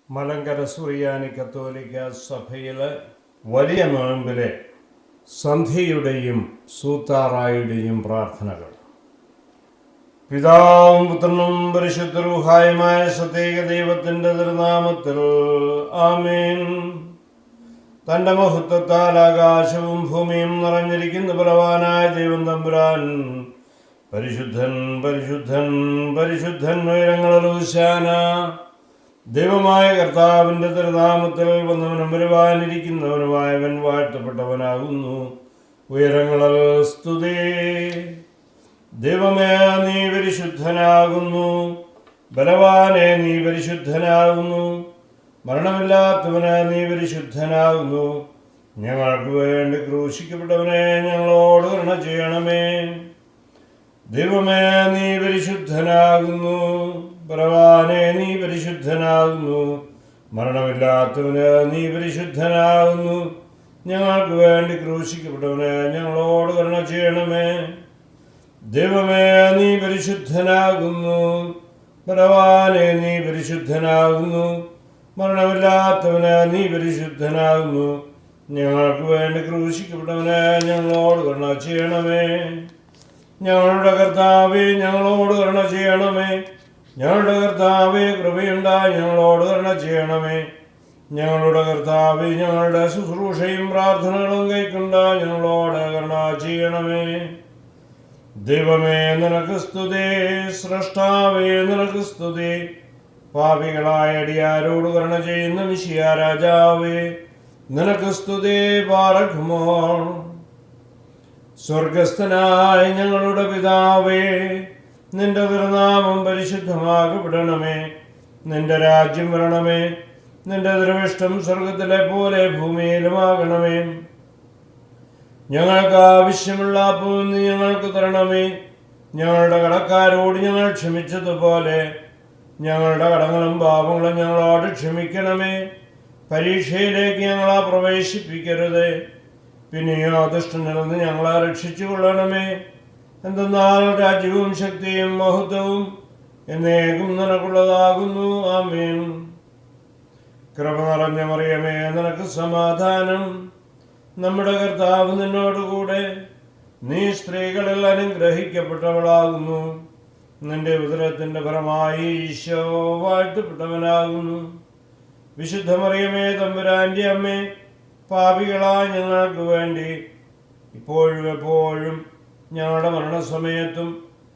മലങ്കര സുറിയാനി കത്തോലിക്ക സഭയിലെ വലിയ നോയമ്പിലെ സന്ധ്യയുടെയും സൂത്താറായുടെയും പ്രാർത്ഥനകൾ. പിതാവും പുത്രനും പരിശുദ്ധ റൂഹായുമായ സത്യേക ദൈവത്തിൻ്റെ തിരുനാമത്തിൽ ആമേൻ. തൻ്റെ മഹത്വത്താൽ ആകാശവും ഭൂമിയും നിറഞ്ഞിരിക്കുന്ന ബലവാനായ ദൈവം തമ്പുരാൻ പരിശുദ്ധൻ പരിശുദ്ധൻ പരിശുദ്ധൻ ഉയരങ്ങളിൽ ഹോശാന. ദൈവമായ കർത്താവിൻ്റെ തിരുനാമത്തിൽ വന്നവനും വരുവാനിരിക്കുന്നവനുമായവൻ വാഴ്ത്തപ്പെട്ടവനാകുന്നു. ഉയരങ്ങളിൽ സ്തുതി. ദൈവമേ, നീ പരിശുദ്ധനാകുന്നു. ബലവാനെ, നീ പരിശുദ്ധനാകുന്നു. മരണമില്ലാത്തവനെ, നീ പരിശുദ്ധനാകുന്നു. ഞങ്ങൾക്ക് വേണ്ടി ക്രൂശിക്കപ്പെട്ടവനെ, ഞങ്ങളോട് കരുണ ചെയ്യണമേ. ദൈവമേ, നീ പരിശുദ്ധനാകുന്നു. ബലവാനെ, നീ പരിശുദ്ധനാകുന്നു. മരണമില്ലാത്തവന്, നീ പരിശുദ്ധനാകുന്നു. ഞങ്ങൾക്ക് വേണ്ടി ക്രൂശിക്കപ്പെട്ടവനെ, ഞങ്ങളോട് കരുണ ചെയ്യണമേ. ദൈവമേ, നീ പരിശുദ്ധനാകുന്നു. ബലവാനെ, നീ പരിശുദ്ധനാകുന്നു. മരണമില്ലാത്തവന്, നീ പരിശുദ്ധനാകുന്നു. ഞങ്ങൾക്ക് വേണ്ടി ക്രൂശിക്കപ്പെട്ടവനെ, ഞങ്ങളോട് കരുണ ചെയ്യണമേ. ഞങ്ങളുടെ കർത്താവേ, ഞങ്ങളോട് കരുണ ചെയ്യണമേ. ഞങ്ങളുടെ കർത്താവേ, കൃപയുണ്ടായി ഞങ്ങളോട് കരുണ ചെയ്യണമേ. ഞങ്ങളുടെ കർത്താവേ, ഞങ്ങളുടെ ശുശ്രൂഷയും പ്രാർത്ഥനകളും കൈക്കൊണ്ട ഞങ്ങളോട് കരുണ ചെയ്യണമേ. ദൈവമേ, നിനക്ക് സ്തുതി. സ്രഷ്ടാവേ, നിനക്ക് സ്തുതി. പാപികളായ അടിയാരോട് കരുണ ചെയ്യുന്ന മിശിഹാ രാജാവേ, നിനക്ക് സ്തുതി. പാറക്കുമോൾ. സ്വർഗസ്ഥനായ ഞങ്ങളുടെ പിതാവേ, നിന്റെ തിരുനാമം പരിശുദ്ധമാകപ്പെടണമേ. നിന്റെ രാജ്യം വരണമേ. നിന്റെ തിരുവിഷ്ടം സ്വർഗത്തിലെ പോലെ ഭൂമിയിലുമാകണമേ. ഞങ്ങൾക്ക് ആവശ്യമുള്ള അപ്പം നീ ഞങ്ങൾക്ക് തരണമേ. ഞങ്ങളുടെ കടക്കാരോട് ഞങ്ങൾ ക്ഷമിച്ചതുപോലെ ഞങ്ങളുടെ കടങ്ങളും പാപങ്ങളും ഞങ്ങളോട് ക്ഷമിക്കണമേ. പരീക്ഷയിലേക്ക് ഞങ്ങളെ പ്രവേശിപ്പിക്കരുത്, പിന്നെയോ ദുഷ്ടനിൽ നിന്ന് ഞങ്ങളെ രക്ഷിച്ചു കൊള്ളണമേ. എന്തെന്നാൽ രാജ്യവും ശക്തിയും മഹത്വവും എന്നേക്കും നിനക്കുള്ളതാകുന്നു. ആമേൻ. കൃപ നിറഞ്ഞ മറിയമേ, നിനക്ക് സമാധാനം. നമ്മുടെ കർത്താവ് നിന്നോടുകൂടെ. നീ സ്ത്രീകളിൽ അനുഗ്രഹിക്കപ്പെട്ടവളാകുന്നു. നിന്റെ ഉദരത്തിൻ്റെ ഫലമായി ഈശോ വാഴ്ത്തപ്പെട്ടവനാകുന്നു. വിശുദ്ധ മറിയമേ, തമ്പുരാൻ്റെ അമ്മേ, പാപികളായ ഞങ്ങൾക്ക് വേണ്ടി ഇപ്പോഴും എപ്പോഴും ഞങ്ങളുടെ മരണസമയത്തും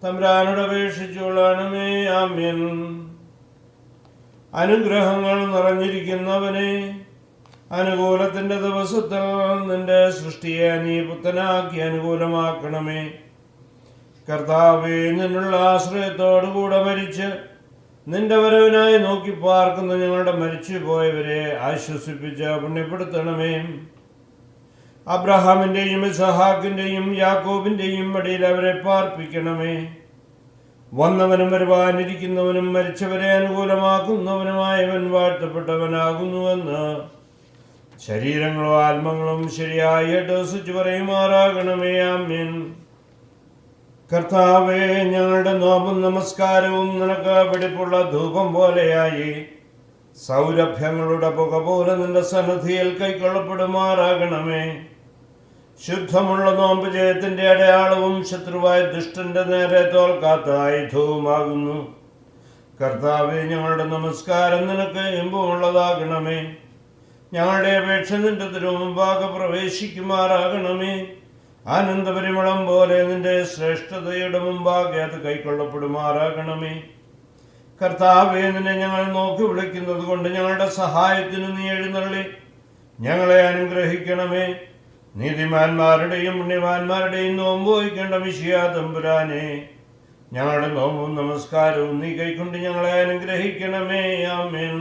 തമ്പുരാനോട് അപേക്ഷിച്ചുകൊള്ളണമേ. ആമേൻ. അനുഗ്രഹങ്ങൾ നിറഞ്ഞിരിക്കുന്നവനെ, അനുകൂലത്തിൻ്റെ ദിവസത്തിൽ നിന്റെ സൃഷ്ടിയെ നീ പുത്തനാക്കി അനുകൂലമാക്കണമേ. കർത്താവേ, നിന്നുള്ള ആശ്രയത്തോടുകൂടെ മരിച്ച് നിന്റെ വരവിനായി നോക്കി പാർക്കുന്ന ഞങ്ങളുടെ മരിച്ചുപോയവരെ ആശ്വസിപ്പിച്ച് പുണ്യപ്പെടുത്തണമേ. അബ്രഹാമിൻ്റെയും ഇസഹാക്കിൻ്റെയും യാക്കോബിൻ്റെയും മടിയിൽ അവരെ പാർപ്പിക്കണമേ. വന്നവനും വരുവാനിരിക്കുന്നവനും മരിച്ചവരെ അനുകൂലമാക്കുന്നവനുമായവൻ വാഴ്ത്തപ്പെട്ടവനാകുന്നുവെന്ന് ശരീരങ്ങളും ആത്മങ്ങളും ശരിയായി അഡ്വസിച്ച് പറയുമാറാകണമേ. ആമേൻ. കർത്താവേ, ഞങ്ങളുടെ നോമ്പും നമസ്കാരവും നിനക്ക് വെടിപ്പുള്ള ധൂപം പോലെയായി സൗരഭ്യങ്ങളുടെ പുക പോലെ നിന്റെ സന്നിധിയിൽ കൈക്കൊള്ളപ്പെടുമാറാകണമേ. ശുദ്ധമുള്ള നോമ്പ് ജയത്തിന്റെ അടയാളവും ശത്രുവായ ദുഷ്ടന്റെ നേരെ തോൽക്കാത്ത ആയുധവുമാകുന്നു. കർത്താവേ, ഞങ്ങളുടെ നമസ്കാരം നിനക്ക് ഇമ്പമുള്ളതാകണമേ. ഞങ്ങളുടെ അപേക്ഷ നിന്റെ തിരുമുമ്പാകെ പ്രവേശിക്കുമാറാകണമേ. ആനന്ദപരിമളം പോലെ നിന്റെ ശ്രേഷ്ഠതയുടെ മുമ്പാകെ അത് കൈക്കൊള്ളപ്പെടുമാറാകണമേ. കർത്താവേ, നിന്നെ ഞങ്ങൾ നോക്കി വിളിക്കുന്നത് കൊണ്ട് ഞങ്ങളുടെ സഹായത്തിന് നീ എഴുന്നള്ളി ഞങ്ങളെ അനുഗ്രഹിക്കണമേ. നീതിമാന്മാരുടെയും പുണ്യവാന്മാരുടെയും നോമ്പ് വഹിക്കേണ്ട മിശിഹാ തമ്പുരാനെ, ഞങ്ങളുടെ നോമ്പും നമസ്കാരവും നീ കൈക്കൊണ്ട് ഞങ്ങളെ അനുഗ്രഹിക്കണമേ. ആമേൻ.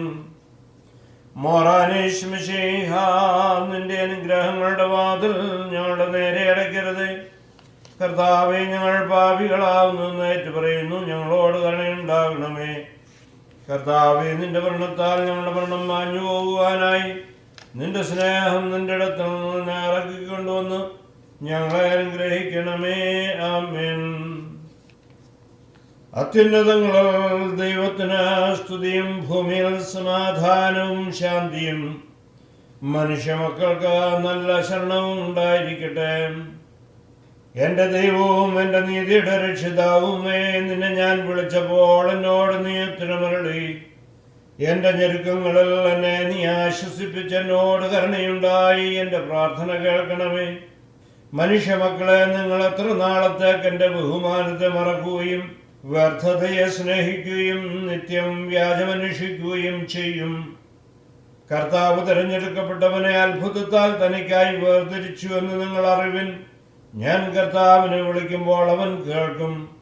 മോറാനേശ് മിശിഹാ, നിന്റെ അനുഗ്രഹങ്ങളുടെ വാതിൽ ഞങ്ങളുടെ നേരെ അടയ്ക്കരുത്. കർത്താവേ, ഞങ്ങൾ പാപികളാവുന്നു ഏറ്റു പറയുന്നു. ഞങ്ങളോട് കരുണയുണ്ടാകണമേ. കർത്താവേ, നിന്റെ മരണത്താൽ ഞങ്ങളുടെ മരണം മാഞ്ഞു പോകുവാനായി നിന്റെ സ്നേഹം നിന്റെ ഇടത്തിൽ നിന്ന് ഇറക്കിക്കൊണ്ടുവന്ന് ഞങ്ങളെ അനുഗ്രഹിക്കണമേ. ആമേൻ. അത്യുന്നതങ്ങളിൽ ദൈവത്തിന് സ്തുതിയും, ഭൂമിയിൽ സമാധാനവും ശാന്തിയും. മനുഷ്യമക്കൾക്ക് നല്ല ശരണവും ഉണ്ടായിരിക്കട്ടെ. എന്റെ ദൈവവും എന്റെ നീതിയുടെ രക്ഷിതാവുമേ, നിന്നെ ഞാൻ വിളിച്ചപ്പോൾ എന്നോട് നീ ഉത്തരമരുളി. എന്റെ ഞെരുക്കങ്ങളിൽ എന്നെ നീ ആശ്വസിപ്പിച്ച് എന്നോട് കരുണയുണ്ടായി എന്റെ പ്രാർത്ഥന കേൾക്കണമേ. മനുഷ്യമക്കളെ, നിങ്ങൾ എത്ര നാളത്തേക്ക് എന്റെ ബഹുമാനത്തെ മറക്കുകയും വ്യർത്ഥതയെ സ്നേഹിക്കുകയും നിത്യം വ്യാജമന്വേഷിക്കുകയും ചെയ്യും? കർത്താവ് തിരഞ്ഞെടുക്കപ്പെട്ടവനെ അത്ഭുതത്താൽ തനിക്കായി വേർതിരിച്ചു എന്ന് നിങ്ങൾ അറിവിൻ. ഞാൻ കർത്താവിനെ വിളിക്കുമ്പോൾ അവൻ കേൾക്കും.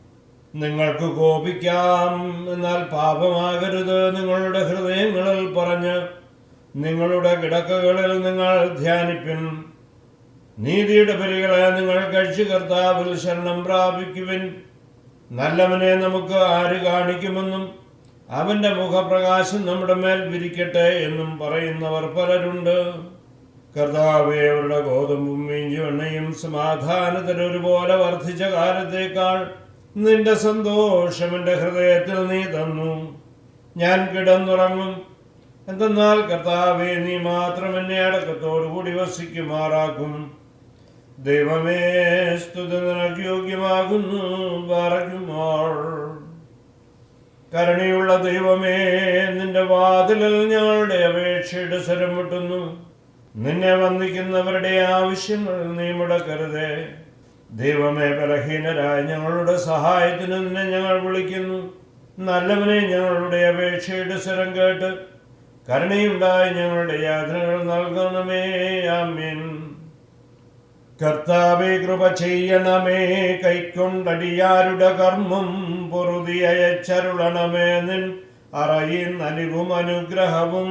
നിങ്ങൾക്ക് കോപിക്കാം, എന്നാൽ പാപമാകരുത്. നിങ്ങളുടെ ഹൃദയങ്ങളിൽ പറഞ്ഞ് നിങ്ങളുടെ കിടക്കകളിൽ നിങ്ങൾ ധ്യാനിപ്പിൻ. നീതിയുടെ ബലികളെ നിങ്ങൾ കഴിച്ച് കർത്താവിൽ ശരണം പ്രാപിക്കുവിൻ. നല്ലവനെ നമുക്ക് ആര് കാണിക്കുമെന്നും അവന്റെ മുഖപ്രകാശം നമ്മുടെ മേൽ വിരിക്കട്ടെ എന്നും പറയുന്നവർ പലരുണ്ട്. കർത്താവേ, അവരുടെ ഗോതമ്പും വീഞ്ഞെണ്ണയും സമാധാനത്തിന് ഒരുപോലെ വർദ്ധിച്ച കാലത്തേക്കാൾ നിന്റെ സന്തോഷം എന്റെ ഹൃദയത്തിൽ നീ തന്നു. ഞാൻ കിടന്നുറങ്ങും. എന്തെന്നാൽ കർത്താവേ, നീ മാത്രം എന്നെ അടക്കത്തോടുകൂടി വസിക്കുമാറാക്കും. ദൈവമേ, സ്തുതി നിനക്ക് യോഗ്യമാകുന്നു. പറയുമാർ. കരുണയുള്ള ദൈവമേ, നിന്റെ വാതിലിൽ ഞങ്ങളുടെ അപേക്ഷയുടെ സ്വരം മുട്ടുന്നു. നിന്നെ വന്ദിക്കുന്നവരുടെ ആവശ്യങ്ങൾ നീ മുടക്കരുതേ. ദൈവമേ, ബലഹീനരായ ഞങ്ങളുടെ സഹായത്തിന് നിന്നെ ഞങ്ങൾ വിളിക്കുന്നു. നല്ലവനെ, ഞങ്ങളുടെ അപേക്ഷയുടെ സ്വരം കേട്ട് കരുണയുണ്ടായി ഞങ്ങളുടെ യാതനകൾ നൽകണമേ. ആമേൻ. കർത്താവേ, കൃപ ചെയ്യണമേ. കൈക്കൊണ്ടടിയാരുടെ കർമ്മം പൊറുതി അയച്ചരുളണമേ. നിൻ അറയിൽ നലിവും അനുഗ്രഹവും.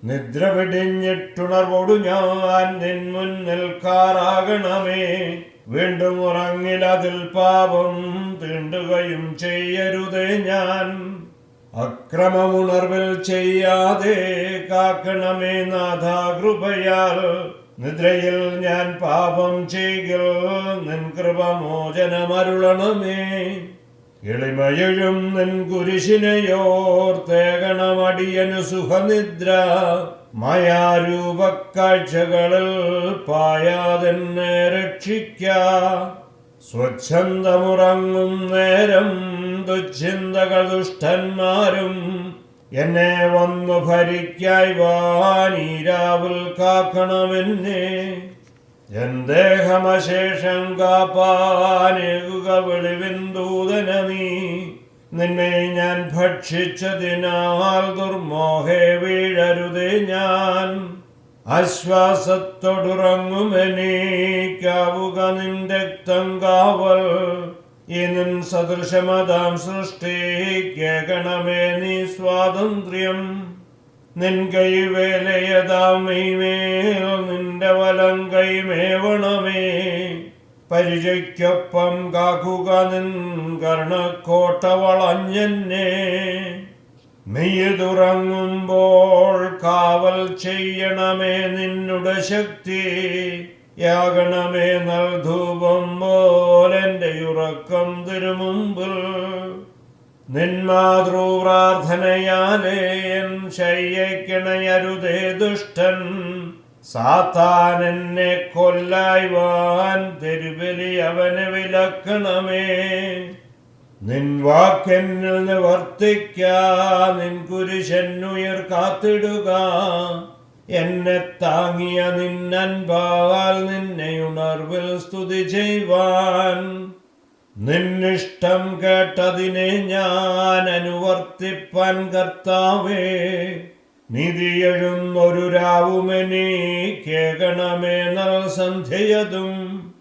നിദ്ര വെടിഞ്ഞിട്ടുണർവോടു ഞാൻ നിൻ മുന്നിൽ കാറാകണമേ. വീണ്ടും ഉറങ്ങിലതിൽ പാപം തീണ്ടുകയും ചെയ്യരുതേ. ഞാൻ അക്രമമുണർവിൽ ചെയ്യാതെ കാക്കണമേ നാഥാ കൃപയാൽ. നിദ്രയിൽ ഞാൻ പാപം ചെയ്യൽ നിൻ കൃപമോചനമരുളണമേ. എളിമയഴും നിൻ കുരിശിനെയോർത്തേകണമടിയനു സുഖനിദ്ര. മായാരൂപക്കാഴ്ചകളിൽ പായാതെന്നെ രക്ഷിക്ക. സ്വച്ഛന്തമുറങ്ങും നേരം ദുശ്ചിന്തകൾ ദുഷ്ടന്മാരും എന്നെ വന്നു ഭരിക്കായി വാനീരാവിൽ കാക്കണമെന്നെ. എൻ ദേഹമശേഷം കാപ്പാനേകുക വെളിവിൻ ദൂതന നീ. നിന്നെ ഞാൻ ഭക്ഷിച്ചതിനാൽ ദുർമോഹേ വീഴരുതേ. ഞാൻ ആശ്വാസത്തോടുറങ്ങുമെനീക്കാവുക നിൻ രക്തം കാവൽ. ഇന്നും സദൃശമതാം സൃഷ്ടി കേൾക്കണമേ നീ സ്വാതന്ത്ര്യം. നിൻ കൈവേലയതാം മെയ്മേൽ നിന്റെ വലം കൈമേവണമേ. പരിചയ്ക്കൊപ്പം കാക്കുക നിൻ കർണക്കോട്ട വളഞ്ഞെന്നെ. മെയ്തുറങ്ങുമ്പോൾ കാവൽ ചെയ്യണമേ നിന്നുടെ ശക്തി. യാകണമേ നൽധൂപം പോലെന്റെ ഉറക്കം തിരുമുമ്പിൽ. നിൻ മാതൃപ്രാർത്ഥനയാലേ എൻ ശയ്യയ്ക്കിണയരുതേ ദുഷ്ടൻ. സാത്താൻ എന്നെ കൊല്ലായ്വാൻ തെരുബലി അവനെ വിലക്കണമേ. നിൻ വാക്കെന്നിൽ നിവർത്തിക്ക. നിൻ കുരിശന്നുയർ കാത്തിടുക. എന്നെ താങ്ങിയ നിന്നൻപാൽ നിന്നെ ഉണർവിൽ സ്തുതി ചെയ്യുവാൻ. നിന്നിഷ്ടം കേട്ടതിനെ ഞാൻ അനുവർത്തിപ്പാൻ കർത്താവേ. നിധിയെഴുന്നൊരു രാവുമെനീക്കേകണമേ നൽ സന്ധ്യയതും.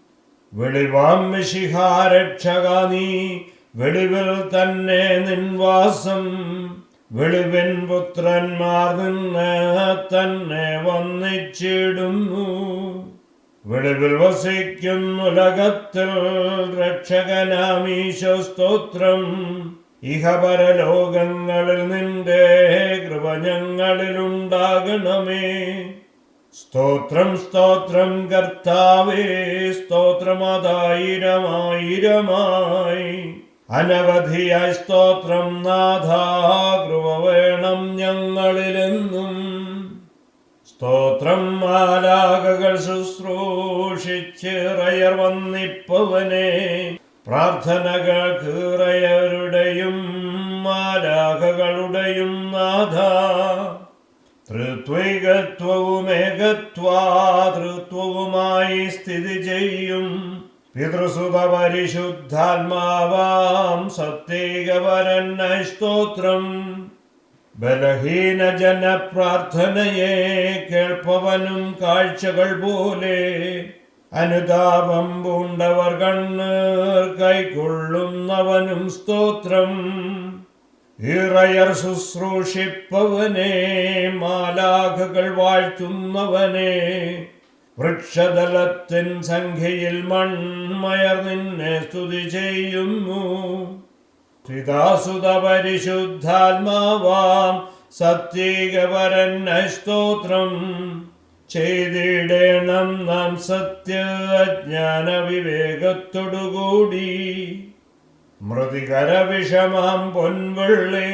വെളിവാം മിശിഹാരക്ഷക നീ വെളിവിൽ തന്നെ നിൻവാസം. വെളിവിൻ പുത്രന്മാർ നിന്ന് തന്നെ വന്നിച്ചിടുന്നു. വെളിവിൽ വസിക്കുന്നുലകത്തിൽ രക്ഷകനാമീശോ സ്തോത്രം. ഇഹപരലോകങ്ങളിൽ നിന്റെ കൃപ ഞങ്ങളിലുണ്ടാകണമേ. സ്തോത്രം സ്തോത്രം കർത്താവേ, സ്തോത്രമതായിരമായിരമായി. അനവധിയായി സ്തോത്രം നാഥ, കൃപ വേണം ഞങ്ങളിലെന്നും. സ്തോത്രം മാലാഖകൾ ശുശ്രൂഷിച്ചിറയർ വന്നിപ്പവനെ, പ്രാർത്ഥനകൾ കീറയരുടെയും മാലാഖകളുടെയും നാഥ. തൃത്വൈകത്വവും ഏകത്വാതൃത്വവുമായി സ്ഥിതി ചെയ്യും പിതൃസുത പരിശുദ്ധാത്മാവാം സത്യേകവരനായി സ്തോത്രം. ബലഹീന ജനപ്രാർത്ഥനയെ കേൾപ്പവനും കാഴ്ചകൾ പോലെ, അനുതാപം പൂണ്ടവർ കണ്ണീർ കൈക്കൊള്ളുന്നവനും സ്തോത്രം. ഇറയർ ശുശ്രൂഷിപ്പവനെ, മാലാഖകൾ വാഴ്ത്തുന്നവനെ, വൃക്ഷതലത്തിൻ സംഖ്യയിൽ മൺമയർ നിന്നെ സ്തുതി ചെയ്യുന്നു. പിതാസുത പരിശുദ്ധാത്മാവാം സത്യേകവരനായി സ്തോത്രം. ചെയ്തിടേണം നാം സത്യജ്ഞാന വിവേകത്തോടുകൂടി. മൃതികര വിഷമാം പൊൻവെള്ളി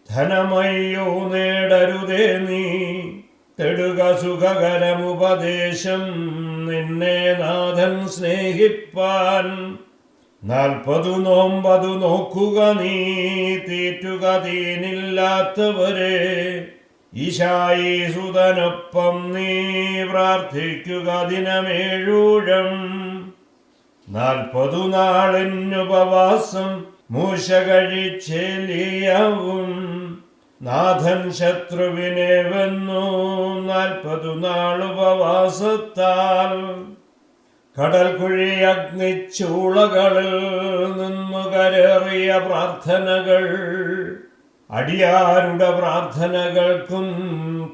ധനമയ്യോ നേടരുതേ നീ. തെടുക സുഖകരമുപദേശം നിന്നെ നാഥൻ സ്നേഹിപ്പാൻ. 40 നോമ്പതു നോക്കുക നീ, തീറ്റുക തീനില്ലാത്തവരെ. ഈശായിസുതനൊപ്പം നീ പ്രാർത്ഥിക്കുക ദിനമേഴൂഴം. 40 നാളിനുപവാസം മൂശ കഴിച്ചേലിയാവും. നാഥൻ ശത്രുവിനെ വെന്നു 40 നാളുപവാസത്താൽ. കടൽ കുഴി അഗ്നിച്ചൂളകളിൽ നിന്നു കരേറിയ പ്രാർത്ഥനകൾ, അടിയാരുടെ പ്രാർത്ഥനകൾക്കും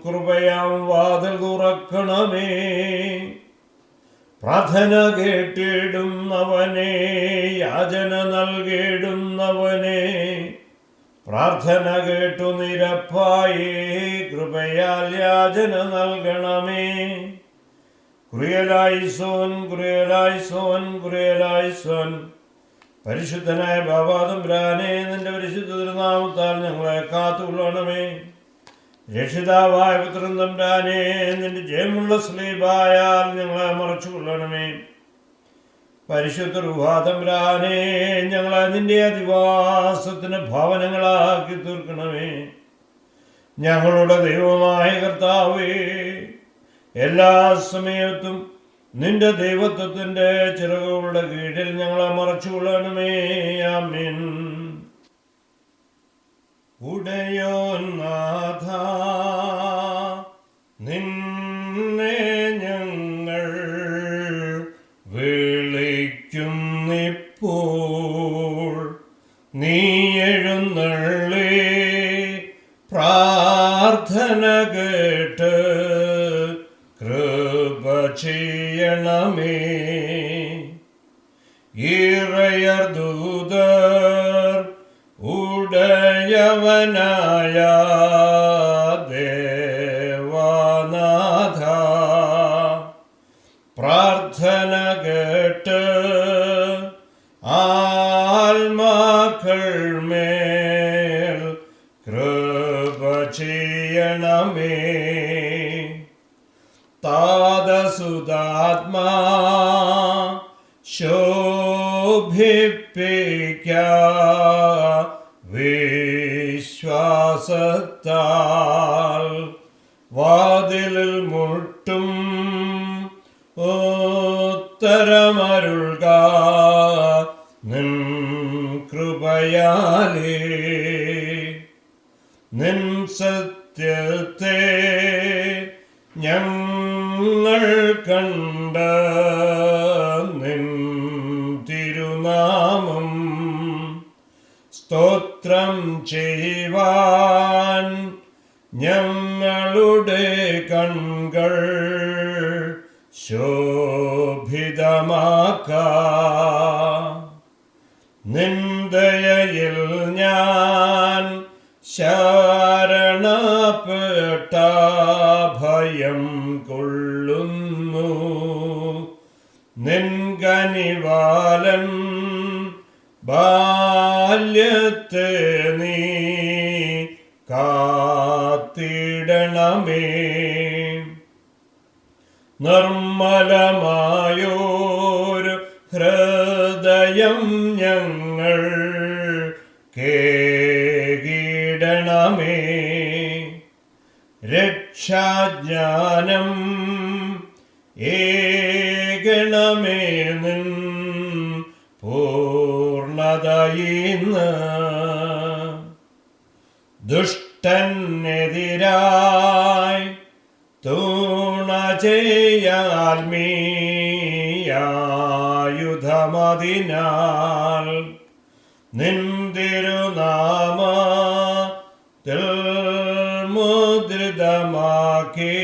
കൃപയാം വാതിൽ തുറക്കണമേ. പ്രാർത്ഥന കേട്ടിടുന്നവനെ, യാചന നൽകിയിടുന്നവനെ, പ്രാർത്ഥന കേട്ടു നിരപ്പായി കൃപയാൽ യാചന നൽകണമേ. കുറിയലായിസോൻ കുറിയലായിസോൻ കുറിയലായിസോൻ. പരിശുദ്ധനായ ബാബാതമ്പുരാനെ, നിന്റെ പരിശുദ്ധ തിരുനാമത്താൽ ഞങ്ങളെ കാത്തുകൊള്ളണമേ. രക്ഷിതാവായ പുത്രൻ തമ്പുരാനെ, നിന്റെ ജയമുള്ള സ്ലീബായാൽ ഞങ്ങളെ മറച്ചുകൊള്ളണമേ. പരിശുദ്ധ റൂഹാ തമ്പുരാനെ, ഞങ്ങളെ നിന്റെ അധിവാസത്തിന് ഭവനങ്ങളാക്കി തീർക്കണമേ. ഞങ്ങളുടെ ദൈവമായ കർത്താവേ, എല്ലാ സമയത്തും നിന്റെ ദൈവത്വത്തിന്റെ ചിറകുകളുടെ കീഴിൽ ഞങ്ങളെ മറച്ചുകൊള്ളണമേ. ആമേൻ. ഉടയോൻ നാഥ, നിന്നെ ഞങ്ങൾ വിളിക്കുന്നിപ്പോൾ. നീ എഴുന്നള്ളി പ്രാർത്ഥന കേട്ട് കൃപ ചെയ്യണമേ. ഇറയർ ദൂതർ ഉടയവനായ ദേവനാഥ, പ്രാർത്ഥന കേട്ട് ആത്മാക്കൾ മേൽ കൃപ ചെയ്യണമേ. താതസുതാത്മാ ശോഭിപ്പിക്ക വിശ്വാസത്താൽ. വാതിലിൽ മുട്ടും ഉത്തരമരുൾക നിൻ കൃപയാലേ. നിൻ സത്യത്തെ ഞങ്ങൾ കണ്ട നിൻ തിരുനാമം സ്തോത്രം ചെയ്യുവാൻ ഞങ്ങളുടെ കൺകൾ ശോഭിതമാക്ക. നിന്ദയയിൽ ഞാൻ ശരണപ്പെട്ട ഭയം കൊള്ളുന്നു. നിൻകനിവാലൻ ബാലനാഥ ബാല്യത്തെ നീ കാത്തിടണമേ. നിർമ്മലമായോരു ഹൃദയം ഞങ്ങൾ കേകിടണമേ. രക്ഷാജ്ഞാനം ഏകണമേ നിൻ പൂർണ്ണതയിന്ന്. ദുഷ്ടനെതിരായി തുണ ചെയ്യാൽമീയായുധമതിനാൽ നിന്തിരുനാമത്തിൽ മുദ്രിതമാക്കി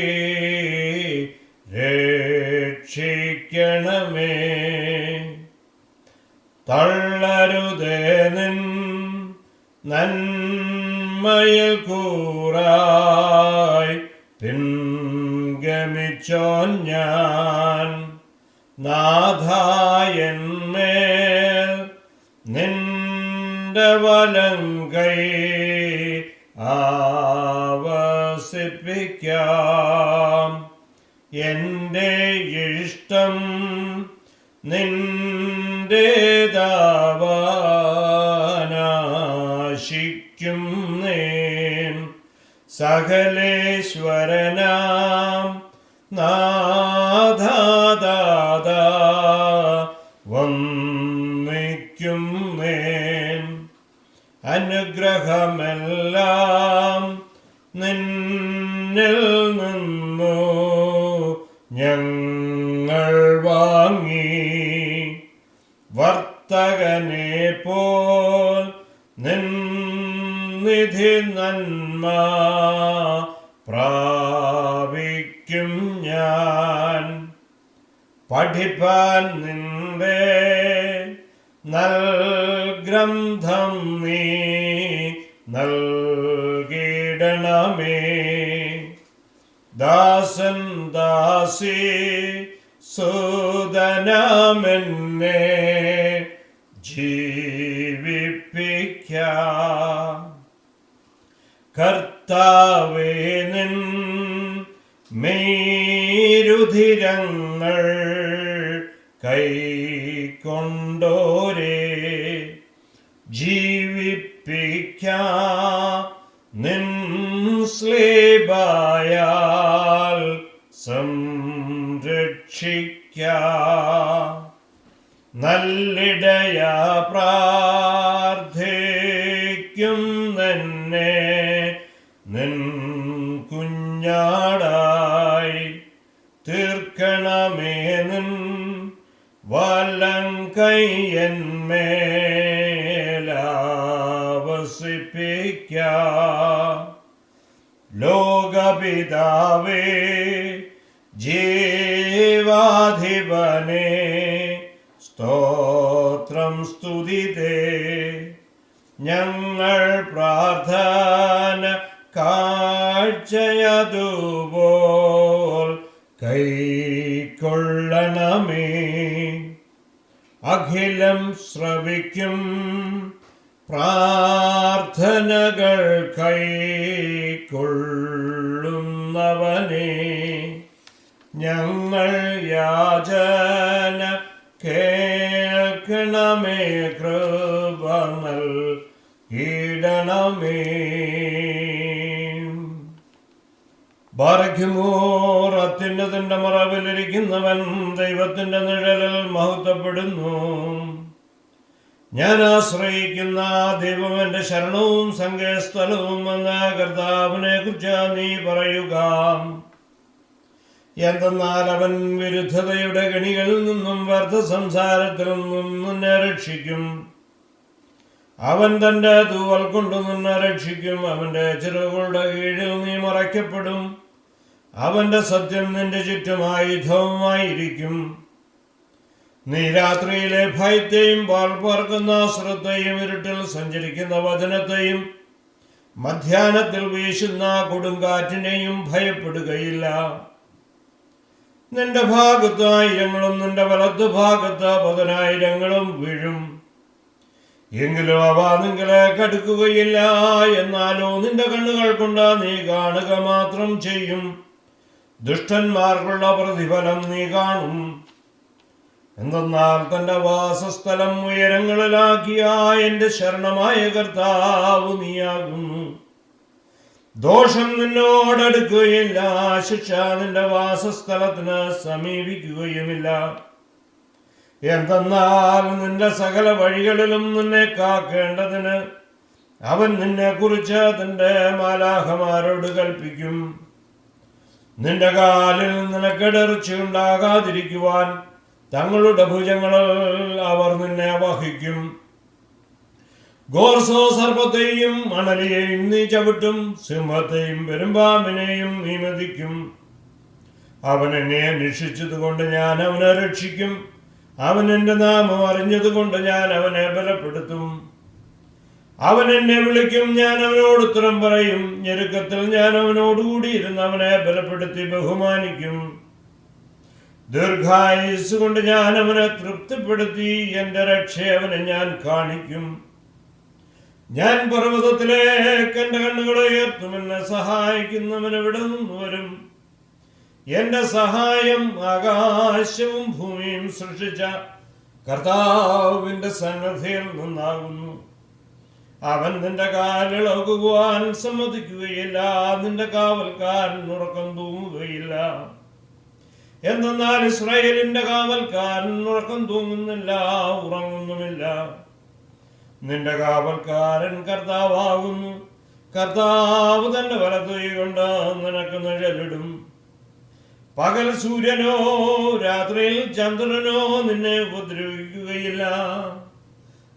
രക്ഷിക്കണമേ. തള്ളരുതേ നിൻ നന്മയിൽ കൂറായി പിൻഗമിച്ചോൻ ഞാൻ. നാഥായന്മേൽ നിന്റെ വലങ്കൈ ആവസിപ്പിക്കാം. എൻ്റെ ഇഷ്ടം നിന്റേതാവാനാശിക്കും നേൻ. സകലേശ്വരനാം നാഥാദാദാ വന്ദിക്കും നേൻ. അനുഗ്രഹമെല്ലാം നിന്നിൽ നിന്നു ഞങ്ങൾ വാങ്ങി. വർത്തകനെ പോൽ നിന്നിധി നന്മ പ്രാപിക്കും ഞാൻ. പഠിപ്പാൻ നിന്റെ നൽഗ്രന്ഥം നീ നൽകിടണമേ. ദാസൻ ദാസി സുതനാമെന്നെ ജീവിപ്പിക്കാം. കർത്താവേ നിൻ മേരുധിരങ്ങൾ കൈക്കൊണ്ടോരേ ജീവിപ്പിക്കാം. നിൻ സ്ലേബായാൽ സംരക്ഷിക്കാം. നല്ലിടയ പ്രാർത്ഥിക്കും തന്നെ നിൻ കുഞ്ഞാടായി തീർക്കണമേ. നിൻ വലം കൈയന്മേലാവസിപ്പിക്കാം. ലോകപിതാവേ ജീവാധിപനേ സ്തോത്രം സ്തുതിതേ. ഞങ്ങൾ പ്രാർത്ഥന കാഴ്ചയതുപോൽ കൈക്കൊള്ളണമേ. അഖിലം ശ്രവിക്കും പ്രാർത്ഥനകൾ കൈക്കൊള്ളുന്നവനേ. ഞങ്ങൾ യാചന കേൾക്കണമേ. കൃപ നൽകിടണമേ. ബാരഖ്യമോർ അത്യുന്നതന്റെ മറവിലിരിക്കുന്നവൻ ദൈവത്തിന്റെ നിഴലിൽ മഹത്വപ്പെടുന്നു. ഞാൻ ആശ്രയിക്കുന്ന ദൈവം എന്റെ ശരണവും സങ്കേതസ്ഥലവും എന്ന കർത്താവിനെ കുറിച്ച് നീ പറയുക. എന്തെന്നാൽ അവൻ വിരുദ്ധതയുടെ കെണികളിൽ നിന്നും വ്യർത്ഥ സംസാരത്തിൽ നിന്നും നിന്നെ രക്ഷിക്കും. അവൻ തന്റെ തൂവൽ കൊണ്ട് നിന്നെ രക്ഷിക്കും. അവന്റെ ചിറകുകളുടെ കീഴിൽ നീ മറയ്ക്കപ്പെടും. അവന്റെ സത്യം നിന്റെ ചുറ്റും ആയുധവുമായിരിക്കും. നീ രാത്രിയിലെ ഭയത്തെയും പാൽ പറക്കുന്ന അസ്ത്രത്തെയും ഇരുട്ടിൽ സഞ്ചരിക്കുന്ന വചനത്തെയും മധ്യാഹ്നത്തിൽ വീശുന്ന കൊടുങ്കാറ്റിനെയും ഭയപ്പെടുകയില്ല. നിന്റെ ഭാഗത്ത് 1000 നിന്റെ വലതു ഭാഗത്ത് 10,000 വീഴും. എങ്കിലും അവ നിങ്ങളേക്ക് അടുക്കുകയില്ല. എന്നാലോ നിന്റെ കണ്ണുകൾ കൊണ്ട് നീ കാണുക മാത്രം ചെയ്യും. ദുഷ്ടന്മാർക്കുള്ള പ്രതിഫലം നീ കാണും. എന്തെന്നാൽ തന്റെ വാസസ്ഥലം ഉയരങ്ങളിലാക്കിയ എന്റെ ശരണമായ കർത്താവ് നീയാകുന്നു. ദോഷം നിന്നോടടുക്കുകയില്ല, ശിക്ഷ നിന്റെ വാസസ്ഥലത്തിന് സമീപിക്കുകയുമില്ല. എന്തെന്നാൽ നിന്റെ സകല വഴികളിലും നിന്നെ കാക്കേണ്ടതിന് അവൻ നിന്നെ കുറിച്ച് തന്റെ മാലാഖമാരോട് കൽപ്പിക്കും. നിന്റെ കാലിൽ നിനക്കിടർച്ച ഉണ്ടാകാതിരിക്കുവാൻ തങ്ങളുടെ ഭുജങ്ങളിൽ അവർ നിന്നെ വഹിക്കും. ഗോർസോ സർപ്പത്തെയും അണലിയെയും നീ ചവിട്ടും, സിംഹത്തെയും പെരുമ്പാമ്പിനെയും നീ മതിക്കും. അവൻ എന്നെ അന്വേഷിച്ചതുകൊണ്ട് ഞാൻ അവനെ രക്ഷിക്കും. അവൻ എന്റെ നാമം അറിഞ്ഞതുകൊണ്ട് ഞാൻ അവനെ ബലപ്പെടുത്തും. അവൻ എന്നെ വിളിക്കും, ഞാൻ അവനോട് ഉത്തരം പറയും. ഞെരുക്കത്തിൽ ഞാൻ അവനോടുകൂടിയിരുന്ന് അവനെ ബലപ്പെടുത്തി ബഹുമാനിക്കും. ദീർഘായുസ് കൊണ്ട് ഞാൻ അവനെ തൃപ്തിപ്പെടുത്തി എന്റെ രക്ഷയെ അവനെ ഞാൻ കാണിക്കും. ഞാൻ പർവ്വതത്തിലേക്ക് എന്റെ കണ്ണുകളെ ഉയർത്തും. എന്നെ സഹായിക്കുന്നവൻ എവിടെ നിന്ന് വരും? എന്റെ സഹായം ആകാശവും ഭൂമിയും സൃഷ്ടിച്ച കർത്താവിന്റെ സന്നദ്ധിയിൽ നിന്നാകുന്നു. അവൻ നിന്റെ കാലിളകുവാൻ സമ്മതിക്കുകയില്ല, നിന്റെ കാവൽക്കാരൻ ഉറക്കം തൂങ്ങുകയില്ല. എന്തെന്നാൽ ഇസ്രായേലിന്റെ കാവൽക്കാരൻ ഉറക്കം തൂങ്ങുന്നില്ല, ഉറങ്ങുന്നുമില്ല. നിന്റെ കാവൽക്കാരൻ കർത്താവാകുന്നു. കർത്താവ് തന്റെ വലതുകൈ കൊണ്ട് നിനക്ക് നിഴലിടും. പകൽ സൂര്യനോ രാത്രിയിൽ ചന്ദ്രനോ നിന്നെ ഉപദ്രവിക്കുകയില്ല.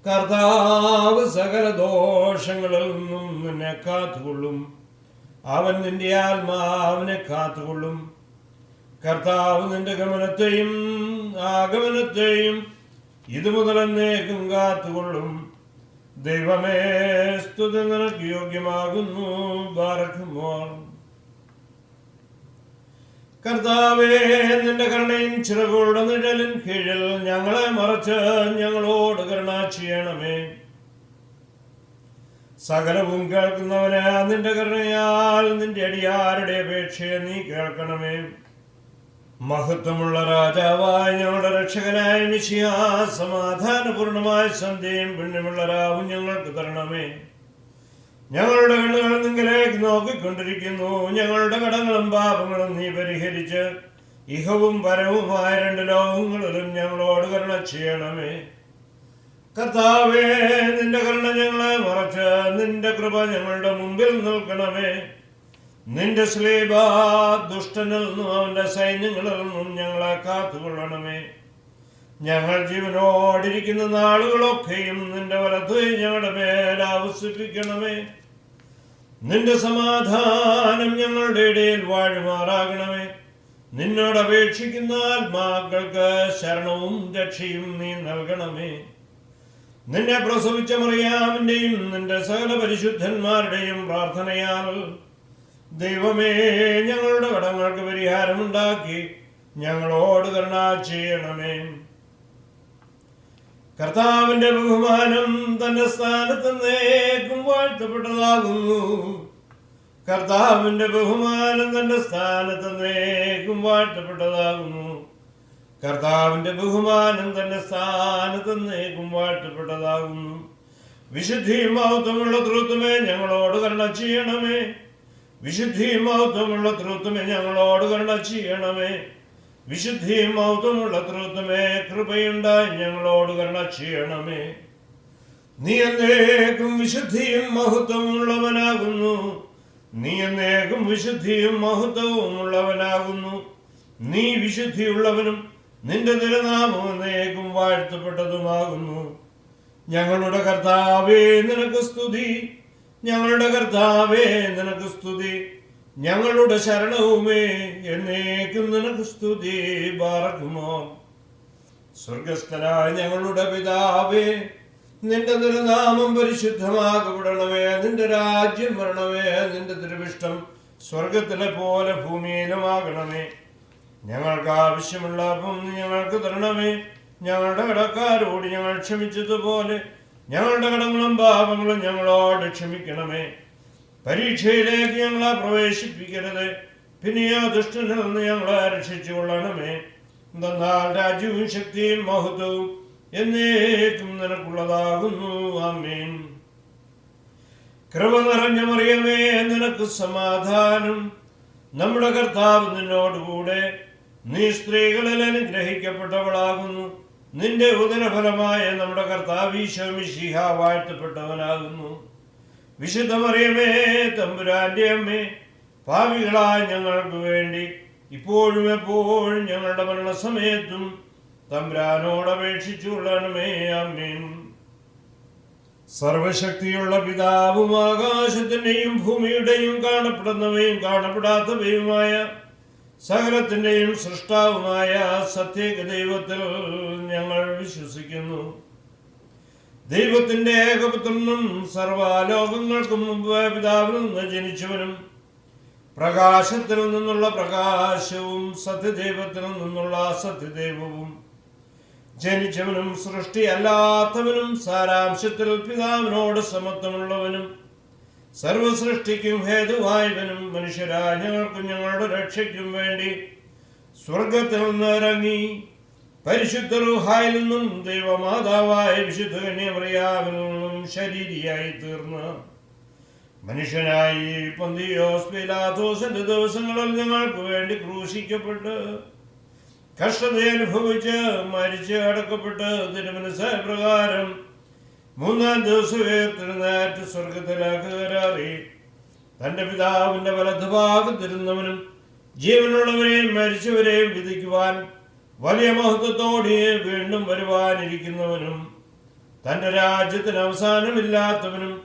കർത്താവ് സകല ദോഷങ്ങളിൽ നിന്നും നിന്നെ കാത്തുകൊള്ളും. അവൻ നിന്റെ ആത്മാവിനെ കാത്തുകൊള്ളും. കർത്താവ് നിന്റെ ഗമനത്തെയും ആഗമനത്തെയും ഇതുമുതൽ എന്നേക്കും കാത്തുകൊള്ളും. ദൈവമേ, സ്തുതി നിനക്ക് യോഗ്യമാകുന്നു. ബാറക്കുമോർ. കർത്താവേ, നിന്റെ കരുണയും ചിറകുകളുടെ നിഴലിൻ കീഴിൽ ഞങ്ങളെ മറച്ച് ഞങ്ങളോട് കരുണ ചെയ്യണമേ. സകലവും കേൾക്കുന്നവന് നിന്റെ കരുണയാൽ നിന്റെ അടിയാരുടെ അപേക്ഷയെ നീ കേൾക്കണമേ. മഹത്വമുള്ള രാജാവായ ഞങ്ങളുടെ രക്ഷകനായ മിശിഹാ, സമാധാനപൂർണമായ സന്ധ്യയും പുണ്യമുള്ള രാവും ഞങ്ങൾക്ക് തരണമേ. ഞങ്ങളുടെ കണ്ണുകൾ നിങ്ങളിലേക്ക് നോക്കിക്കൊണ്ടിരിക്കുന്നു. ഞങ്ങളുടെ കടങ്ങളും പാപങ്ങളും നീ പരിഹരിച്ച് ഇഹവും പരവുമായ രണ്ട് ലോകങ്ങളിലും ഞങ്ങളോട് കരുണ ചെയ്യണമേ. കർത്താവേ, നിന്റെ കരുണ ഞങ്ങളെ മറച്ച് നിന്റെ കൃപ ഞങ്ങളുടെ മുമ്പിൽ നിൽക്കണമേ. നിന്റെ സ്ലീബ ദുഷ്ടനിൽ നിന്നും അവന്റെ സൈന്യങ്ങളിൽ നിന്നും ഞങ്ങളെ കാത്തുകൊള്ളണമേ. ഞങ്ങൾ ജീവനോടിരിക്കുന്ന നാളുകളൊക്കെയും നിന്റെ വലത്ത് ഞങ്ങളുടെ മേൽ ആവസിപ്പിക്കണമേ. നിന്റെ സമാധാനം ഞങ്ങളുടെ ഇടയിൽ വാഴുമാറാകണമേ. നിന്നോട് അപേക്ഷിക്കുന്ന ആത്മാക്കൾക്ക് ശരണവും രക്ഷയും നീ നൽകണമേ. നിന്നെ പ്രസവിച്ച മറിയാമിന്റെയും നിന്റെ സകല പരിശുദ്ധന്മാരുടെയും പ്രാർത്ഥനയാൽ ദൈവമേ, ഞങ്ങളുടെ കടങ്ങൾക്ക് പരിഹാരമുണ്ടാക്കി ഞങ്ങളോട് കരുണ ചെയ്യണമേ. കർത്താവിന്റെ ബഹുമാനം തന്റെ സ്ഥാനത്ത് എന്നേക്കും വാഴ്ത്തപ്പെട്ടതാകുന്നു. കർത്താവിന്റെ ബഹുമാനം തന്റെ സ്ഥാനത്ത് എന്നേക്കും വാഴ്ത്തപ്പെട്ടതാകുന്നു. കർത്താവിന്റെ ബഹുമാനം തന്റെ സ്ഥാനത്ത് എന്നേക്കും വാഴ്ത്തപ്പെട്ടതാകുന്നു. വിശുദ്ധിയും മഹത്വമുള്ള തൃത്വമേ, ഞങ്ങളോട് കരുണ ചെയ്യണമേ. വിശുദ്ധിയും മഹത്വമുള്ള തൃത്വമേ, ഞങ്ങളോട് കരുണ ചെയ്യണമേ. വിശുദ്ധിയും മഹത്വമുള്ള തൃത്വമേ, കൃപയുണ്ടായി ഞങ്ങളോട് കരുണ ചെയ്യണമേ. നീ എന്നേക്കും വിശുദ്ധിയും മഹത്വമുള്ളവനാകുന്നു. നീ എന്നേക്കും വിശുദ്ധിയും മഹത്വവും ഉള്ളവനാകുന്നു. നീ വിശുദ്ധിയുള്ളവനും നിന്റെ തിരുനാമം എന്നേക്കും വാഴ്ത്തപ്പെട്ടതുമാകുന്നു. ഞങ്ങളുടെ കർത്താവേ, നിനക്ക് സ്തുതി. ഞങ്ങളുടെ കർത്താവേ, നിനക്ക് സ്തുതി. ഞങ്ങളുടെ ശരണവുമേ, എന്നേക്കും നിനക്ക് സ്തുതി. ബാറക്കുമോ. സ്വർഗസ്ഥനായ ഞങ്ങളുടെ പിതാവേ, നിന്റെ തിരുനാമം പരിശുദ്ധമാകപ്പെടണമേ. നിന്റെ രാജ്യം വരണമേ. നിന്റെ തിരുവിഷ്ടം സ്വർഗത്തിലെ പോലെ ഭൂമിയിലുമാകണമേ. ഞങ്ങൾക്ക് ആവശ്യമുള്ള അപ്പം ഞങ്ങൾക്ക് തരണമേ. ഞങ്ങളുടെ കടക്കാരോട് ഞങ്ങൾ ക്ഷമിച്ചതുപോലെ ഞങ്ങളുടെ കടങ്ങളും പാപങ്ങളും ഞങ്ങളോട് ക്ഷമിക്കണമേ. പരീക്ഷയിലേക്ക് ഞങ്ങളെ പ്രവേശിപ്പിക്കരുത്, പിന്നെയോ ദുഷ്ടനിൽ നിന്ന് ഞങ്ങളെ രക്ഷിച്ചു കൊള്ളണമേ. എന്തെന്നാൽ രാജ്യവും ശക്തിയും മഹത്വവും എന്നേക്കും നിനക്കുള്ളതാകുന്നു. ആമേൻ. കൃപ നിറഞ്ഞ മറിയമേ, നിനക്ക് സമാധാനം. നമ്മുടെ കർത്താവ് നിന്നോടുകൂടെ. നീ സ്ത്രീകളിൽ അനുഗ്രഹിക്കപ്പെട്ടവളാകുന്നു. നിന്റെ ഉദരഫലമായ നമ്മുടെ കർത്താവ് ഈശോ മിശിഹ വാഴ്ത്തപ്പെട്ടവനാകുന്നു. വിശുദ്ധ മറിയമേ, തമ്പുരാന്റെ അമ്മേ, പാപികളായ ഞങ്ങൾക്ക് വേണ്ടി ഇപ്പോഴും എപ്പോഴും ഞങ്ങളുടെ മരണസമയത്തും തമ്പുരാനോട് അപേക്ഷിച്ചു കൊള്ളണമേ. ആമേൻ. സർവശക്തിയുള്ള പിതാവും ആകാശത്തിന്റെയും ഭൂമിയുടെയും കാണപ്പെടുന്നവയും കാണപ്പെടാത്തവയുമായ സകലത്തിന്റെയും സൃഷ്ടാവുമായ സത്യേക ദൈവത്തിൽ ഞങ്ങൾ വിശ്വസിക്കുന്നു. ദൈവത്തിന്റെ ഏകപുത്രനും സർവ്വലോകങ്ങൾക്കും മുമ്പ് പിതാവിൽ നിന്ന് ജനിച്ചവനും പ്രകാശത്തിൽ നിന്നുള്ള പ്രകാശവും സത്യദൈവത്തിൽ നിന്നുള്ള സത്യദൈവവും, ജനിച്ചവനും സൃഷ്ടിയല്ലാത്തവനും സാരാംശത്തിൽ പിതാവിനോട് സമത്വമുള്ളവനും സർവസൃഷ്ടിക്കും ഹേതുവായവനും മനുഷ്യരായ ഞങ്ങൾക്കും ഞങ്ങളുടെ രക്ഷയ്ക്കും വേണ്ടി സ്വർഗത്തിൽ നിന്ന് ഇറങ്ങി പരിശുദ്ധ റൂഹായിൽ നിന്നും ദൈവമാതാവായ വിശുദ്ധ കന്യമറിയാമിൽ നിന്നും ശരീരിയായി തീർന്ന് മനുഷ്യനായി പൊന്തിയോസ് പീലാത്തോസിന്റെ ദിവസങ്ങളിൽ ഞങ്ങൾക്ക് വേണ്ടി ക്രൂശിക്കപ്പെട്ട് കഷ്ടത അനുഭവിച്ച് മരിച്ച് അടക്കപ്പെട്ട് തിരുമനസ്സായ പ്രകാരം മൂന്നാം ദിവസം ഉയർത്തെഴുന്നേറ്റ് സ്വർഗത്തിലേക്ക് കയറി തന്റെ പിതാവിന്റെ വലതുഭാഗത്തിരുന്നവനും ജീവനുള്ളവരെയും മരിച്ചവരെയും വിധിക്കുവാൻ വലിയ മഹത്വത്തോടെ വീണ്ടും വരുവാനിരിക്കുന്നവനും തന്റെ രാജ്യത്തിന് അവസാനമില്ലാത്തവനും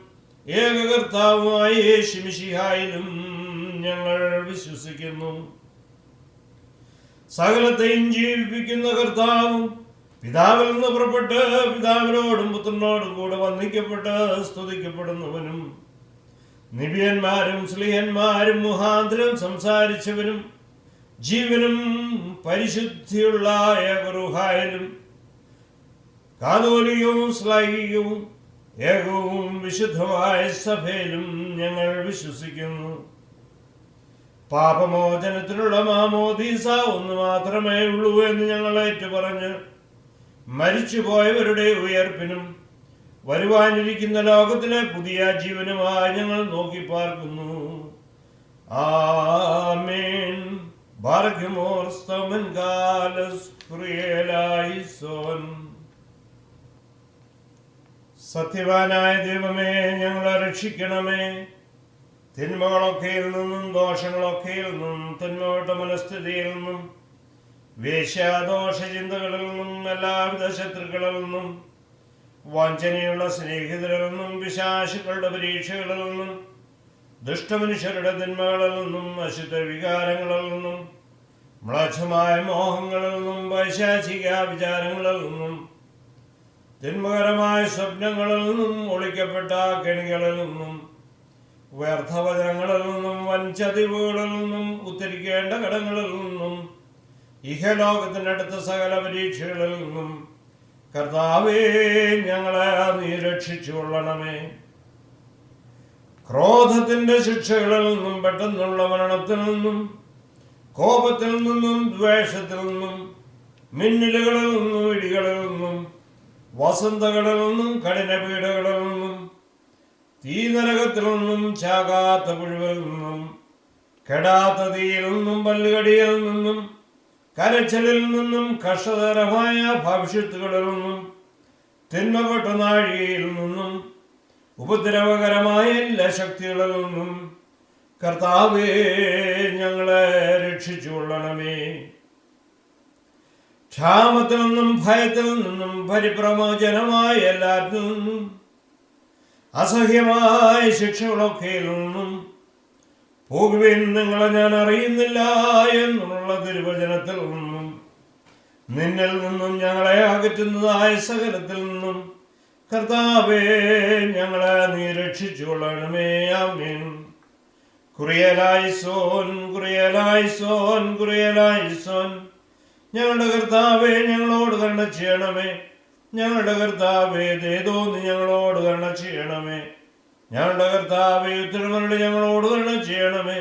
ഏകകർത്താവുമായ യേശു മിശിഹായിലും ഞങ്ങൾ വിശ്വസിക്കുന്നു. സകലത്തെയും ജീവിപ്പിക്കുന്ന കർത്താവും പിതാവിൽ നിന്ന് പുറപ്പെട്ട് പിതാവിനോടും പുത്രനോടും കൂടെ വന്ദിക്കപ്പെട്ട് സ്തുതിക്കപ്പെടുന്നവനും നിബിയന്മാരും സ്ലീഹന്മാരും മുഖാന്തരം സംസാരിച്ചവനും ജീവനും പരിശുദ്ധിയുള്ള ഏകറുഹായിലും കാതോലികവും ശ്ലൈഹികവും ഏകവും വിശുദ്ധമായ സഭയിലും ഞങ്ങൾ വിശ്വസിക്കുന്നു. പാപമോചനത്തിനുള്ള മാമോദീസ ഒന്ന് മാത്രമേ ഉള്ളൂ എന്ന് ഞങ്ങൾ ഏറ്റുപറഞ്ഞ് മരിച്ചുപോയവരുടെ ഉയർപ്പിനും വരുവാനിരിക്കുന്ന ലോകത്തിലെ പുതിയ ജീവനുമായി ഞങ്ങൾ നോക്കി പാർക്കുന്നു. ആമേൻ. ബാർക്കുമോർ സ്തമൻ കാലസ് പ്രിയലായിസോൻ. സത്യവാനായ ദൈവമേ, ഞങ്ങളെ രക്ഷിക്കണമേ. തിന്മകളൊക്കെയിൽ നിന്നും ദോഷങ്ങളൊക്കെയിൽ നിന്നും തിന്മവട്ട മനസ്ഥിതിയിൽ നിന്നും വേശ്യാദോഷ ചിന്തകളിൽ നിന്നും എല്ലാവിധ ശത്രുക്കളിൽ നിന്നും വഞ്ചനയുള്ള സ്നേഹിതരിൽ നിന്നും പിശാചുക്കളുടെ പരീക്ഷകളിൽ നിന്നും ദുഷ്ടമനുഷ്യരുടെ തിന്മകളിൽ നിന്നും അശുദ്ധ വികാരങ്ങളിൽ നിന്നും മ്ലേച്ഛമായ മോഹങ്ങളിൽ നിന്നും പൈശാചിക വിചാരങ്ങളിൽ നിന്നും തിന്മകരമായ സ്വപ്നങ്ങളിൽ നിന്നും ഒളിക്കപ്പെട്ട കെണികളിൽ നിന്നും വ്യർത്ഥവചനങ്ങളിൽ നിന്നും വൻചതിവുകളിൽ നിന്നും ഉത്തരിക്കേണ്ട കടങ്ങളിൽ നിന്നും ഇഹലോകത്തിനടുത്ത സകല പരീക്ഷകളിൽ നിന്നും കർത്താവേ ഞങ്ങളെ നീ രക്ഷിച്ചു കൊള്ളണമേ. ക്രോധത്തിന്റെ ശിക്ഷകളിൽ നിന്നും പെട്ടെന്നുള്ള മരണത്തിൽ നിന്നും കോപത്തിൽ നിന്നും ദ്വേഷത്തിൽ നിന്നും മിന്നലുകളിൽ നിന്നും ഇടികളിൽ നിന്നും വസന്തകളിൽ നിന്നും കഠിനപീഠകളിൽ നിന്നും തീനരകത്തിൽ നിന്നും ചാകാത്ത പുഴുവിൽ നിന്നും കെടാത്ത തീയിൽ നിന്നും പല്ലുകടിയിൽ നിന്നും കരച്ചലിൽ നിന്നും കഷ്ടതരമായ ഭവിഷ്യത്തുകളിൽ നിന്നും തിന്മപ്പെട്ട നാഴികയിൽ നിന്നും ഉപദ്രവകരമായ എല്ലാ ശക്തികളിൽ നിന്നും കർത്താവേ ഞങ്ങളെ രക്ഷിച്ചു കൊള്ളണമേ. ക്ഷാമത്തിൽ നിന്നും ഭയത്തിൽ നിന്നും പരിപ്രമോചനമായ എല്ലാറ്റിൽ നിന്നും അസഹ്യമായ ശിക്ഷകളൊക്കെയിൽ നിന്നും പോകുവിൻ, നിങ്ങളെ ഞാൻ അറിയുന്നില്ല എന്നുള്ള തിരുവചനത്തിൽ നിന്നും നിന്നിൽ നിന്നും ഞങ്ങളെ അകറ്റുന്നതായ സകലത്തിൽ നിന്നും കർത്താവേ ഞങ്ങളെ നീ രക്ഷിച്ചു കൊള്ളണമേ. ആമേൻ. കുറിയലായിസോൻ കുറിയലായിസോൻ കുറിയലായിസോൻ. ഞങ്ങളുടെ കർത്താവേ ഞങ്ങളോട് കരുണ ചെയ്യണമേ. ഞങ്ങളുടെ കർത്താവേ, ദയതോന്നി ഞങ്ങളോട് കരുണ ചെയ്യണമേ. ഞങ്ങളുടെ കർത്താവേ, ഉത്തരമരുളി ഞങ്ങളോട് കരുണ ചെയ്യണമേ.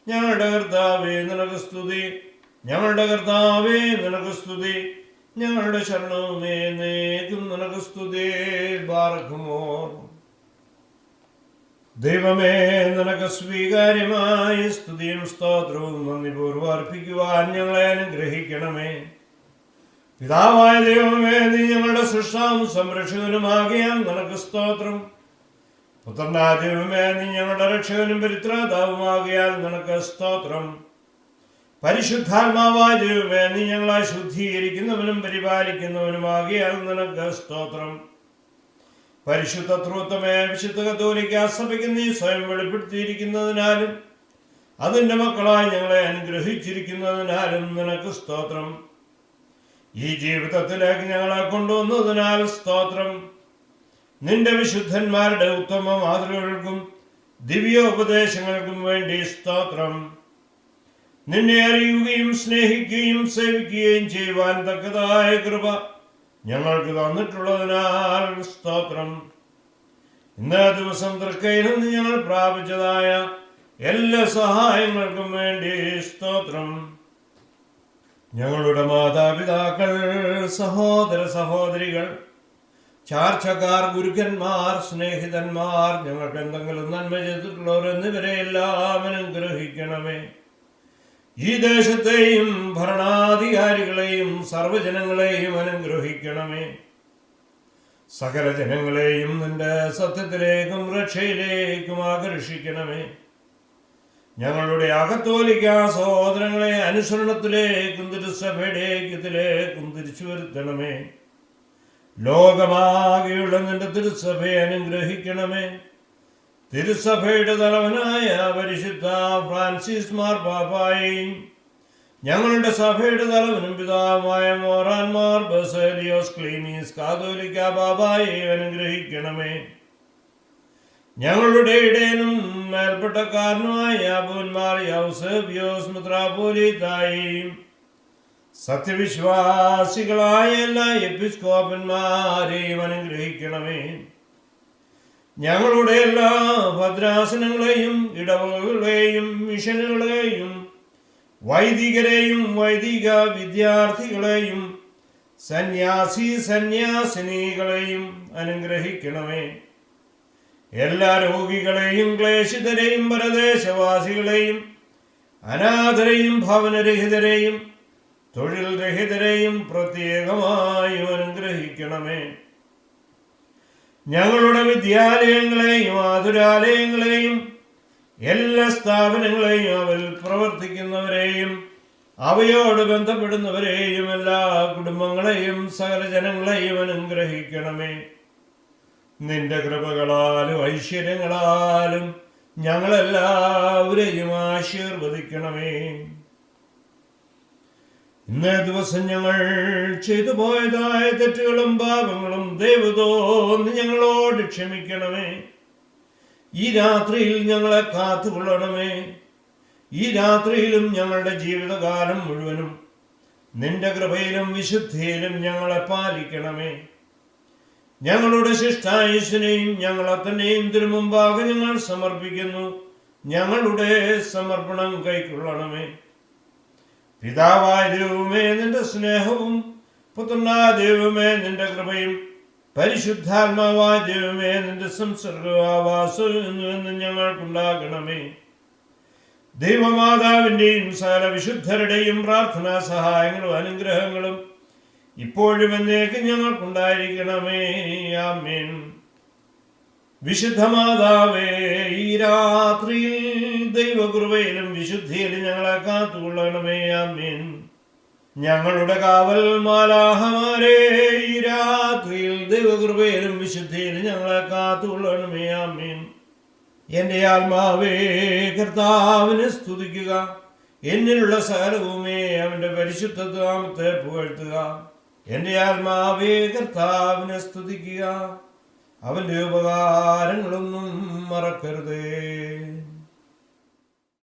ഞങ്ങളുടെ കർത്താവേ, നിനക്ക് സ്തുതി. ഞങ്ങളുടെ കർത്താവേ, നിനക്ക് സ്തുതി. ഞങ്ങളുടെ ശരണവുമേ, നേക്കും നിനക്ക് സ്തുതി. ബാറക്കുമോർ. ദൈവമേ, നിനക്ക് സ്വീകാര്യമായ സ്തുതിയും സ്തോത്രവും നന്ദിപൂർവ്വം അർപ്പിക്കുവാൻ ഞങ്ങളെ അനുഗ്രഹിക്കണമേ. പിതാവായ ദൈവമേ, നീ ഞങ്ങളുടെ സൃഷ്ടാവും സംരക്ഷകനുമാകിയാൽ നിനക്ക് സ്തോത്രം. പുത്രനായ ദൈവമേ, നീ ഞങ്ങളുടെ രക്ഷകനും പരിത്രാതാവുമാകിയാൽ നിനക്ക് സ്തോത്രം. പരിശുദ്ധാത്മാവായ ദൈവമേ, നീ ഞങ്ങളെ ശുദ്ധീകരിക്കുന്നവനും പരിപാലിക്കുന്നവനുമാകിയാൽ നിനക്ക് സ്തോത്രം. പരിശുദ്ധ ത്രിത്വമേ, വിശുദ്ധ കത്തോലിക്ക സഭയ്ക്ക് നീ സ്വയം വെളിപ്പെടുത്തിയിരിക്കുന്നതിനാലും അതിൻ്റെ മക്കളായി ഞങ്ങളെ അനുഗ്രഹിച്ചിരിക്കുന്നതിനാലും നിനക്ക് സ്തോത്രം. ഈ ജീവിതത്തിലേക്ക് ഞങ്ങളെ കൊണ്ടുവന്നതിനാൽ സ്തോത്രം. നിന്റെ വിശുദ്ധന്മാരുടെ ഉത്തമ മാതൃകകൾക്കും ദിവ്യോപദേശങ്ങൾക്കും വേണ്ടി സ്തോത്രം. നിന്നെ അറിയുകയും സ്നേഹിക്കുകയും സേവിക്കുകയും ചെയ്യുവാൻ തക്കതായ കൃപ ഞങ്ങൾക്ക് തന്നിട്ടുള്ളതിനാൽ സ്തോത്രം. ഇന്നേ ദിവസം തൃക്കയിൽ നിന്ന് ഞങ്ങൾ പ്രാപിച്ചതായ എല്ലാ സഹായങ്ങൾക്കും വേണ്ടി സ്തോത്രം. ഞങ്ങളുടെ മാതാപിതാക്കൾ, സഹോദര സഹോദരികൾ, ചാർച്ചക്കാർ, ഗുരുക്കന്മാർ, സ്നേഹിതന്മാർ, ഞങ്ങൾക്ക് എന്തെങ്കിലും നന്മ ചെയ്തിട്ടുള്ളവർ എന്നിവരെ എല്ലാവരും ഗ്രഹിക്കണമേ. ഈ ദേശത്തെയും ഭരണാധികാരികളെയും സർവ്വജനങ്ങളെയും അനുഗ്രഹിക്കണമേ. സകല ജനങ്ങളെയും നിന്റെ സത്യത്തിലേക്കും രക്ഷയിലേക്കും ആകർഷിക്കണമേ. ഞങ്ങളുടെ അകത്തോലിക്ക സഹോദരങ്ങളെ അനുസരണത്തിലേക്കും തിരുസഭയുടേക്കും തിരിച്ചു വരുത്തണമേ. ലോകമാകെയുള്ള നിന്റെ തിരുസഭയെ അനുഗ്രഹിക്കണമേ. തിരുസഭയുടെ തലവനായ പരിശുദ്ധ ഫ്രാൻസിസ് മാർപ്പാപ്പായെയും ഞങ്ങളുടെ സഭയുടെ തലവനും പിതാവുമായ മോറാൻമാർ ബസേലിയോസ് ക്ലീമീസ് കാതോലിക്ക ബാബായെ അനുഗ്രഹിക്കണമേ. ഞങ്ങളുടെ ഇടയനും മേൽപ്പെട്ടക്കാരനുമായ അബൂന്മാർ യൗസേബിയോസ് മെത്രാപ്പോലീത്തായെയും സത്യവിശ്വാസികളായ എല്ലാ എപ്പിസ്കോപ്പന്മാരെയും അനുഗ്രഹിക്കണമേ. ഞങ്ങളുടെ എല്ലാ ഭദ്രാസനങ്ങളെയും ഇടവകളെയും മിഷനുകളെയും വൈദികരെയും വൈദിക വിദ്യാർത്ഥികളെയും സന്യാസിനികളെയും അനുഗ്രഹിക്കണമേ. എല്ലാ രോഗികളെയും ക്ലേശിതരെയും പരദേശവാസികളെയും അനാഥരെയും ഭവനരഹിതരെയും തൊഴിൽ രഹിതരെയും പ്രത്യേകമായും അനുഗ്രഹിക്കണമേ. ഞങ്ങളുടെ വിദ്യാലയങ്ങളെയും ആതുരാലയങ്ങളെയും എല്ലാ സ്ഥാപനങ്ങളെയും അവയിൽ പ്രവർത്തിക്കുന്നവരെയും അവയോട് ബന്ധപ്പെടുന്നവരെയും എല്ലാ കുടുംബങ്ങളെയും സകല ജനങ്ങളെയും അനുഗ്രഹിക്കണമേ. നിന്റെ കൃപകളാലും ഐശ്വര്യങ്ങളാലും ഞങ്ങളെല്ലാവരെയും ആശീർവദിക്കണമേ. ഇന്നേ ദിവസം ഞങ്ങൾ ചെയ്തു പോയതായ തെറ്റുകളും പാപങ്ങളും ദൈവത്തോന്ന് ഞങ്ങളോട് ക്ഷമിക്കണമേ. ഈ രാത്രിയിൽ ഞങ്ങളെ കാത്തുകൊള്ളണമേ. ഈ രാത്രിയിലും ഞങ്ങളുടെ ജീവിതകാലം മുഴുവനും നിന്റെ കൃപയിലും വിശുദ്ധിയിലും ഞങ്ങളെ പാലിക്കണമേ. ഞങ്ങളുടെ ശിഷ്ടായുസിനെയും ഞങ്ങളെ തന്നെയും തിരുമുമ്പാകെ ഞങ്ങൾ സമർപ്പിക്കുന്നു. ഞങ്ങളുടെ സമർപ്പണം കൈക്കൊള്ളണമേ. പിതാവായ ദൈവമേ, നിന്റെ സ്നേഹവും പുത്രനായ ദൈവമേ, നിന്റെ കൃപയും പരിശുദ്ധാത്മാവായ ദൈവമേ, നിന്റെ സംസർഗാവാസവും എന്നും ഞങ്ങൾക്കുണ്ടാകണമേ. ദൈവമാതാവിൻ്റെയും സകല വിശുദ്ധരുടെയും പ്രാർത്ഥനാ സഹായങ്ങളും അനുഗ്രഹങ്ങളും ഇപ്പോഴും എന്നേക്കും ഞങ്ങൾക്കുണ്ടായിരിക്കണമേ. ആമേൻ. വിശുദ്ധ മാതാവേ, ഈ രാത്രിയിൽ ദൈവകൃപയിലും വിശുദ്ധിയിലും ഞങ്ങളെ കാത്തുകൊള്ളണമേ. ആമേൻ. ഞങ്ങളുടെ കാവൽ മാലാഹമാരെ, ഈ രാത്രിയിൽ ദൈവകൃപയിലും വിശുദ്ധിയിലും ഞങ്ങളെ കാത്തുകൊള്ളണമേ. ആമേൻ. എൻ്റെ ആത്മാവേ, കർത്താവിനെ സ്തുതിക്കുക. എന്നിലുള്ള സകലവുമേ അവൻ്റെ പരിശുദ്ധ നാമത്തെ പുകഴ്ത്തുക. എൻ്റെ ആത്മാവേ, കർത്താവിനെ സ്തുതിക്കുക. അവൻ്റെ ഉപകാരങ്ങളൊന്നും മറക്കരുതേ.